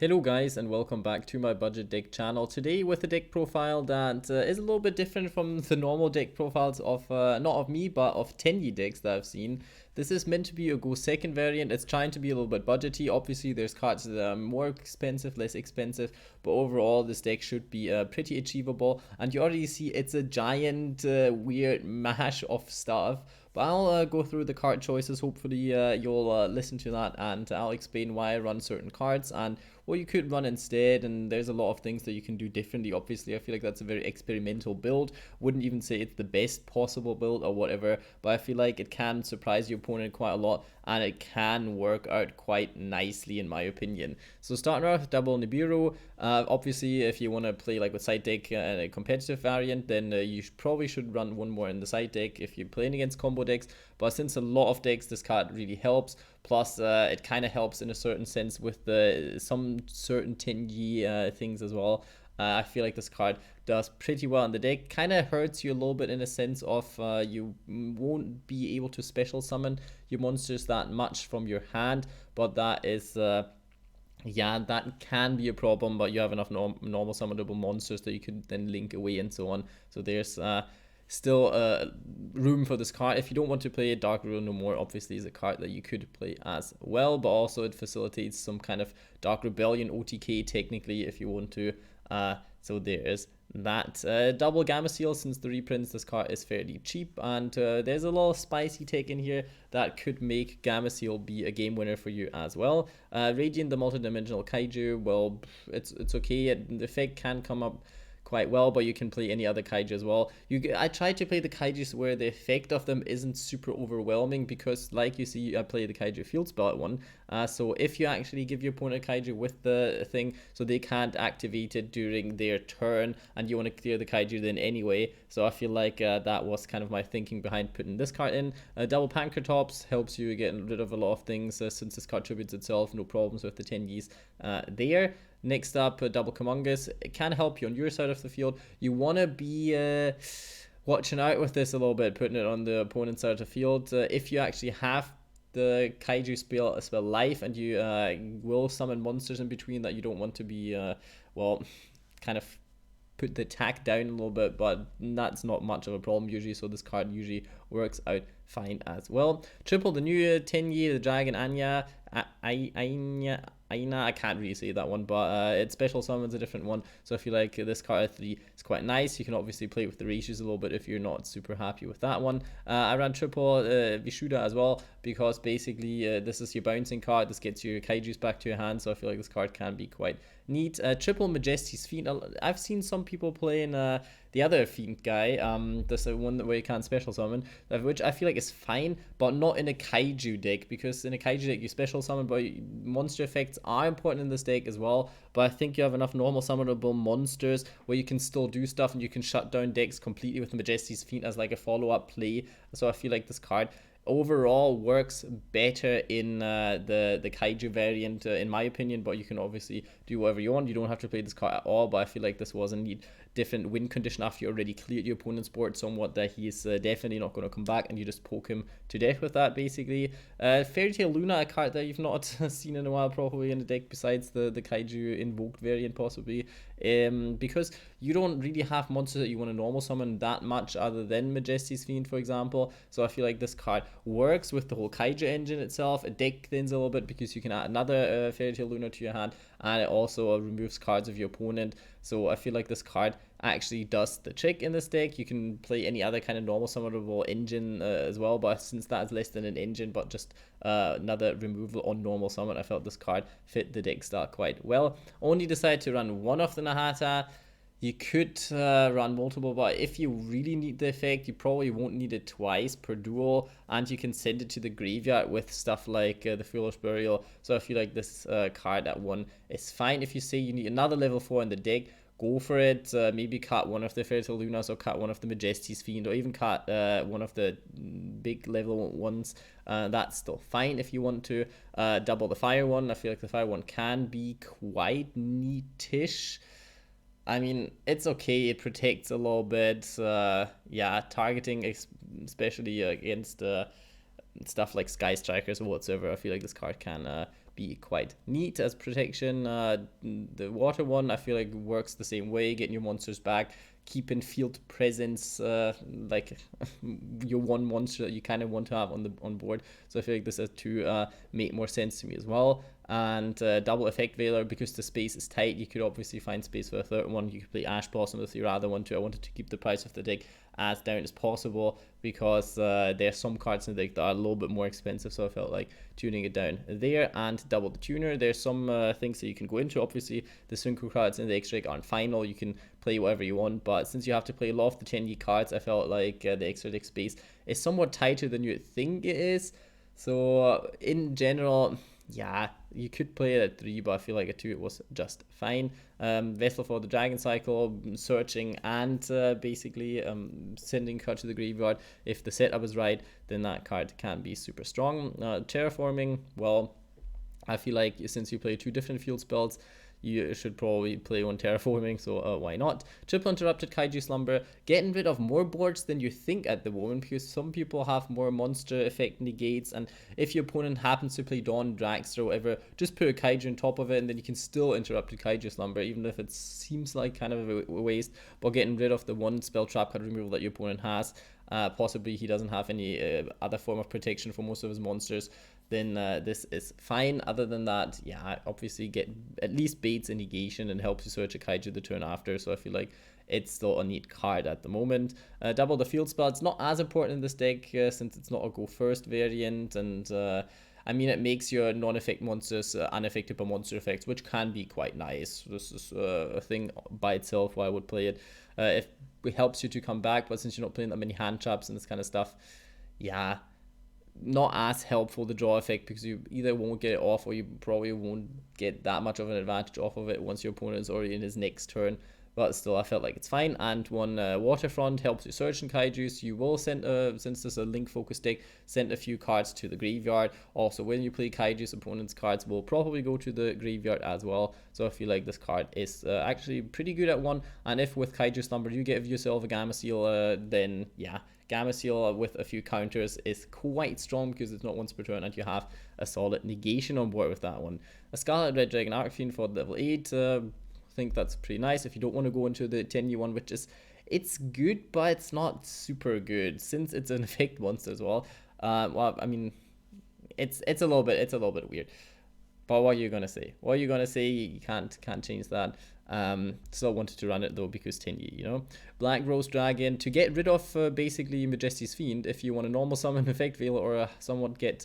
Hello guys and welcome back to my budget deck channel. Today with a deck profile that is a little bit different from the normal deck profiles of, not of me, but of Tenyi decks that I've seen. This is meant to be a go second variant. It's trying to be a little bit budgety. Obviously there's cards that are more expensive, less expensive, but overall this deck should be pretty achievable. And you already see it's a giant weird mash of stuff. But I'll go through the card choices. Hopefully you'll listen to that, and I'll explain why I run certain cards and what you could run instead. And there's a lot of things that you can do differently. Obviously I feel like that's a very experimental build. Wouldn't even say it's the best possible build or whatever, but I feel like it can surprise your opponent quite a lot, and it can work out quite nicely in my opinion. So starting out with double Nibiru, obviously if you want to play like with side deck and a competitive variant, then you probably should run one more in the side deck if you're playing against combo decks. But since a lot of decks, this card really helps. Plus it kind of helps in a certain sense with some certain Tenyi things as well. I feel like this card does pretty well in the deck. Kind of hurts you a little bit in a sense of you won't be able to special summon your monsters that much from your hand, but that is yeah, that can be a problem, but you have enough normal summonable monsters that you could then link away and so on. So there's still room for this card. If you don't want to play Dark Rule no more, obviously is a card that you could play as well, but also it facilitates some kind of Dark Rebellion OTK technically if you want to. So there's that. Double Gamma Seal, since the reprints, this card is fairly cheap, and there's a little spicy take in here that could make Gamma Seal be a game winner for you as well. Radiant, the multidimensional Kaiju, well, it's okay. The effect can come up quite well, but you can play any other kaiju as well. I tried to play the kaijus where the effect of them isn't super overwhelming, because like you see, I play the kaiju field spell at one. So if you actually give your opponent a kaiju with the thing, so they can't activate it during their turn, and you want to clear the kaiju then anyway. So I feel like that was kind of my thinking behind putting this card in. Double Pancratops helps you get rid of a lot of things, since this card tributes itself, no problems with the Tenyis there. Next up, double Humongous. It can help you on your side of the field. You want to be watching out with this a little bit, putting it on the opponent's side of the field. If you actually have the Kaiju spell life, and you will summon monsters in between that you don't want to be, well, kind of put the attack down a little bit, but that's not much of a problem usually, so this card usually works out fine as well. Triple the new Tenyi, the Dragon Anya, Aina, I can't really say that one, but it special summons a different one, so I feel like this card at 3 is quite nice. You can obviously play with the ratios a little bit if you're not super happy with that one. I ran triple Vishuda as well, because basically this is your bouncing card. This gets your Kaijus back to your hand, so I feel like this card can be quite neat. Triple Majesty's Fiend. I've seen some people playing the other Fiend guy, this one where you can't special summon, which I feel like is fine, but not in a Kaiju deck, because in a Kaiju deck you special summon, but monster effects are important in this deck as well. But I think you have enough normal summonable monsters where you can still do stuff, and you can shut down decks completely with Majesty's Fiend as like a follow-up play. So I feel like this card overall works better in the Kaiju variant, in my opinion, but you can obviously do whatever you want. You don't have to play this card at all, but I feel like this was a neat different win condition after you already cleared your opponent's board somewhat, that he's definitely not going to come back, and you just poke him to death with that basically. Fairy Tail Luna, a card that you've not seen in a while probably in the deck, besides the Kaiju invoked variant possibly, because you don't really have monsters that you want to normal summon that much other than Majesty's Fiend, for example. So I feel like this card works with the whole Kaiju engine itself. It deck thins a little bit because you can add another Fairy Tail Luna to your hand, and it also removes cards of your opponent. So I feel like this card actually does the trick in this deck. You can play any other kind of normal summonable engine as well, but since that is less than an engine but just another removal on normal summon, I felt this card fit the deck style quite well. Only decided to run one of the Nahata. You could run multiple, but if you really need the effect, you probably won't need it twice per duel, and you can send it to the graveyard with stuff like the Foolish Burial. So I feel like this card at 1 is fine. If you say you need another level 4 in the deck, go for it. Maybe cut one of the Fairy Tail Lunas, or cut one of the Majesty's Fiend, or even cut one of the big level ones. That's still fine if you want to. Double the Fire one. I feel like the Fire one can be quite neatish. I mean, it's okay. It protects a little bit. Yeah, targeting, especially against stuff like Sky Strikers or whatsoever. I feel like this card can be quite neat as protection. The water one I feel like works the same way, getting your monsters back, keeping field presence, like your one monster that you kind of want to have on board. So I feel like this has to make more sense to me as well. And double effect Veiler, because the space is tight, you could obviously find space for a third one. You could play Ash Blossom if you rather want to. I wanted to keep the price of the deck as down as possible, because there are some cards in the deck that are a little bit more expensive, so I felt like tuning it down there. And double the tuner, there's some things that you can go into. Obviously the Sunko cards in the extra deck aren't final, you can play whatever you want, but since you have to play a lot of the Tenyi cards, I felt like the extra deck space is somewhat tighter than you think it is. So in general, yeah, you could play it at 3, but I feel like at 2 it was just fine. Vessel for the Dragon Cycle, searching and basically sending card to the graveyard. If the setup is right, then that card can be super strong. Terraforming, well, I feel like since you play 2 different field spells, you should probably play one terraforming, so why not? Triple Interrupted Kaiju Slumber, getting rid of more boards than you think at the moment, because some people have more monster effect negates, and if your opponent happens to play Dawn, Drax, or whatever, just put a Kaiju on top of it, and then you can still Interrupted Kaiju Slumber, even if it seems like kind of a waste, but getting rid of the one spell trap card removal that your opponent has. Possibly he doesn't have any other form of protection for most of his monsters, then this is fine. Other than that, yeah, obviously get at least baits a negation and helps you search a Kaiju the turn after, so I feel like it's still a neat card at the moment. Double the field spell, it's not as important in this deck since it's not a go first variant, and I mean, it makes your non-effect monsters unaffected by monster effects, which can be quite nice. This is a thing by itself why I would play it. If it helps you to come back, but since you're not playing that many hand traps and this kind of stuff, yeah, not as helpful, the draw effect, because you either won't get it off or you probably won't get that much of an advantage off of it once your opponent is already in his next turn. But still, I felt like it's fine. And one Waterfront helps you search in Kaijus. You will send, since this is a link focus deck, send a few cards to the graveyard. Also, when you play Kaijus, opponent's cards will probably go to the graveyard as well. So I feel like this card is actually pretty good at 1. And if with Kaiju Slumber you give yourself a Gamma Seal, then yeah, Gamma Seal with a few counters is quite strong, because it's not once per turn and you have a solid negation on board with that one. A Scarlet Red Dragon Arcfiend for level 8. I think that's pretty nice if you don't want to go into the Tenyi one, which is, it's good, but it's not super good since it's an effect monster as well. Well, I mean, it's a little bit weird. But what are you gonna say? What are you gonna say? You can't change that. Still wanted to run it though because Tenyi, you know. Black Rose Dragon, to get rid of basically Majesty's Fiend. If you want to normal summon Effect Veil or somewhat get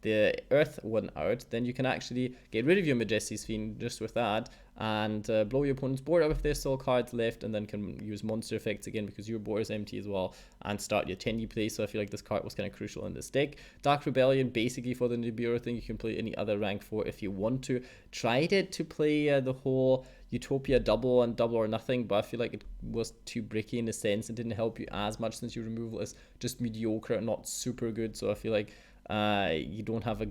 the Earth one out, then you can actually get rid of your Majesty's Fiend just with that, and blow your opponent's board up if there's still cards left, and then can use monster effects again because your board is empty as well, and start your Tenyi play. So I feel like this card was kind of crucial in this deck. Dark Rebellion, basically for the Nibiru thing, you can play any other rank 4 if you want to. Tried it to play the whole Utopia double and double or nothing, but I feel like it was too bricky in a sense. It didn't help you as much since your removal is just mediocre and not super good. So I feel like you don't have a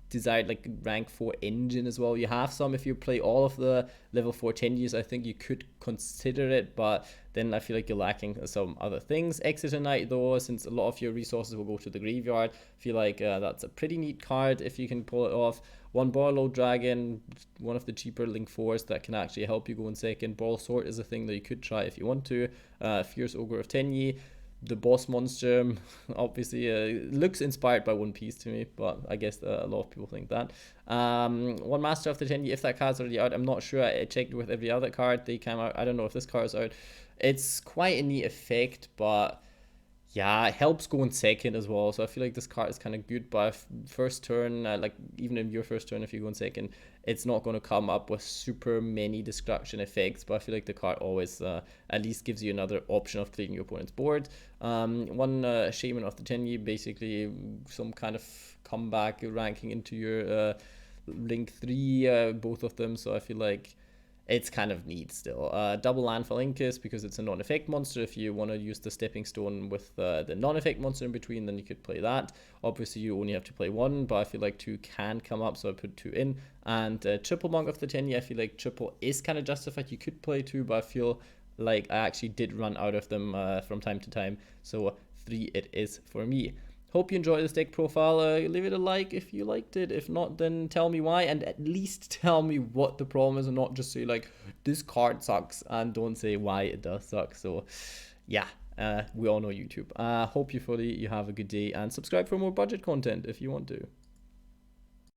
desired like rank 4 engine as well. You have some if you play all of the level 4 Tenyis. I think you could consider it, but then I feel like you're lacking some other things. Exeter Knight though, since a lot of your resources will go to the graveyard, I feel like that's a pretty neat card if you can pull it off. One Borlow Dragon, one of the cheaper link 4s that can actually help you go in second. Ball Sword is a thing that you could try if you want to. Fierce Ogre of Tenyi, the boss monster, obviously looks inspired by One Piece to me, but I guess a lot of people think that. One Master of the Tenyi, if that card's already out, I'm not sure. I checked with every other card they came out. I don't know if this card's out. It's quite a neat effect, but yeah, it helps go in second as well. So I feel like this card is kind of good by first turn. Like even in your first turn, if you go in second, it's not going to come up with super many destruction effects. But I feel like the card always at least gives you another option of clearing your opponent's board. One Shaman of the Tenyi, basically some kind of comeback ranking into your link 3, both of them. So I feel like it's kind of neat still. Double land for Incus because it's a non-effect monster. If you want to use the stepping stone with the non-effect monster in between, then you could play that. Obviously you only have to play 1, but I feel like 2 can come up, so I put 2 in. And triple Monk of the Tenyi, I feel like triple is kind of justified. You could play 2, but I feel like I actually did run out of them from time to time, so 3 it is for me. Hope you enjoyed this deck profile. Leave it a like if you liked it. If not, then tell me why, and at least tell me what the problem is, and not just say like this card sucks and don't say why it does suck. So yeah, we all know YouTube. Hope you have a good day, and subscribe for more budget content if you want to.